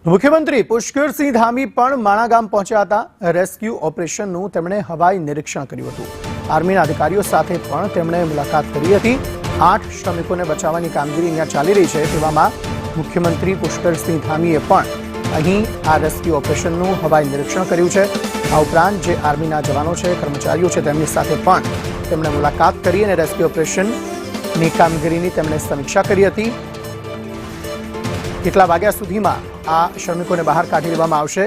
મુખ્યમંત્રી પુષ્કરસિંહ ધામી પણ માણા ગામ પહોંચ્યા હતા। રેસ્ક્યુ ઓપરેશનનું તેમણે હવાઈ નિરીક્ષણ કર્યું હતું। આર્મીના અધિકારીઓ સાથે પણ તેમણે મુલાકાત કરી હતી। 8 શ્રમિકોને બચાવવાની કામગીરી અહીંયા ચાલી રહી છે। તેવામાં મુખ્યમંત્રી પુષ્કરસિંહ ધામીએ પણ અહીં આ રેસ્ક્યુ ઓપરેશનનું હવાઈ નિરીક્ષણ કર્યું છે। આ ઉપરાંત જે આર્મીના જવાનો છે, કર્મચારીઓ છે, તેમની સાથે પણ તેમણે મુલાકાત કરી અને રેસ્ક્યુ ઓપરેશનની કામગીરીની તેમણે સમીક્ષા કરી હતી। કેટલા વાગ્યા સુધીમાં આ શ્રમિકોને બહાર કાઢી લેવામાં આવશે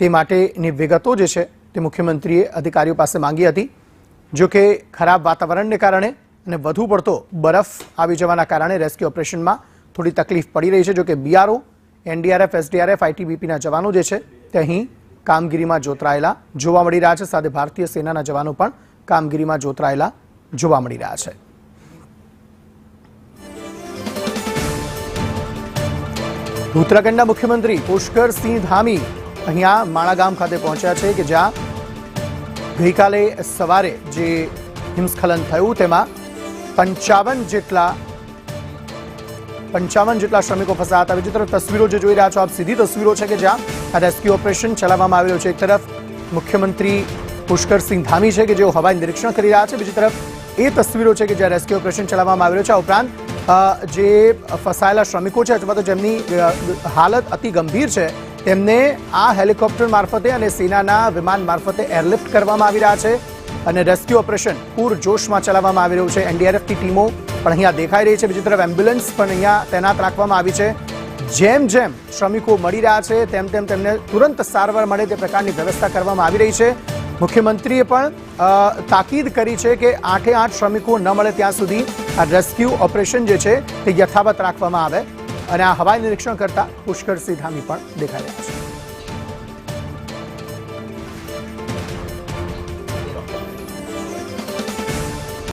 તે માટેની વિગતો જે છે તે મુખ્યમંત્રીએ અધિકારીઓ પાસે માંગી હતી। જો કે ખરાબ વાતાવરણને કારણે અને વધુ પડતો બરફ આવી જવાના કારણે રેસ્ક્યુ ઓપરેશનમાં થોડી તકલીફ પડી રહી છે। જો કે બીઆરઓ, એનડીઆરએફ, એસડીઆરએફ, આઈટીબીપીના જવાનો જે છે તે અહીં કામગીરીમાં જોતરાયેલા જોવા મળી રહ્યા છે। સાથે ભારતીય સેનાના જવાનો પણ કામગીરીમાં જોતરાયેલા જોવા મળી રહ્યા છે। ઉત્તરાખંડના મુખ્યમંત્રી પુષ્કરસિંહ ધામી અહીંયા માણા ગામ ખાતે પહોંચ્યા છે કે જ્યાં ગઈકાલે સવારે જે હિમસ્ખલન થયું તેમાં 55 જેટલા શ્રમિકો ફસાયા હતા। બીજી તરફ તસવીરો જે જોઈ રહ્યા છો આપ, સીધી તસવીરો છે કે જ્યાં આ રેસ્ક્યુ ઓપરેશન ચલાવવામાં આવી રહ્યું છે। એક તરફ મુખ્યમંત્રી પુષ્કરસિંહ ધામી છે કે જેઓ હવાઈ નિરીક્ષણ કરી રહ્યા છે, બીજી તરફ એ તસવીરો છે કે જ્યાં રેસ્ક્યુ ઓપરેશન ચલાવવામાં આવી રહ્યું છે। આ ઉપરાંત જે ફસાયેલા શ્રમિકો છે અથવા તો જેમની હાલત અતિ ગંભીર છે તેમને આ હેલિકોપ્ટર મારફતે અને સેનાના વિમાન મારફતે એરલિફ્ટ કરવામાં આવી રહ્યા છે અને રેસ્ક્યુ ઓપરેશન પૂરજોશમાં ચલાવવામાં આવી રહ્યું છે। એનડીઆરએફની ટીમો પણ અહીંયા દેખાઈ રહી છે। બીજી તરફ એમ્બ્યુલન્સ પણ અહીંયા તૈનાત રાખવામાં આવી છે। જેમ જેમ શ્રમિકો મળી રહ્યા છે તેમ તેમ તેમને તુરંત સારવાર મળે તે પ્રકારની વ્યવસ્થા કરવામાં આવી રહી છે। મુખ્યમંત્રીએ પણ તાકીદ કરી છે કે 8 શ્રમિકો ન મળે ત્યાં સુધી આ રેસ્ક્યુ ઓપરેશન જે છે તે યથાવત રાખવામાં આવે અને આ હવાઈ નિરીક્ષણ કરતા પુષ્કરસિંહ ધામી પણ દેખાઈ રહ્યા છે।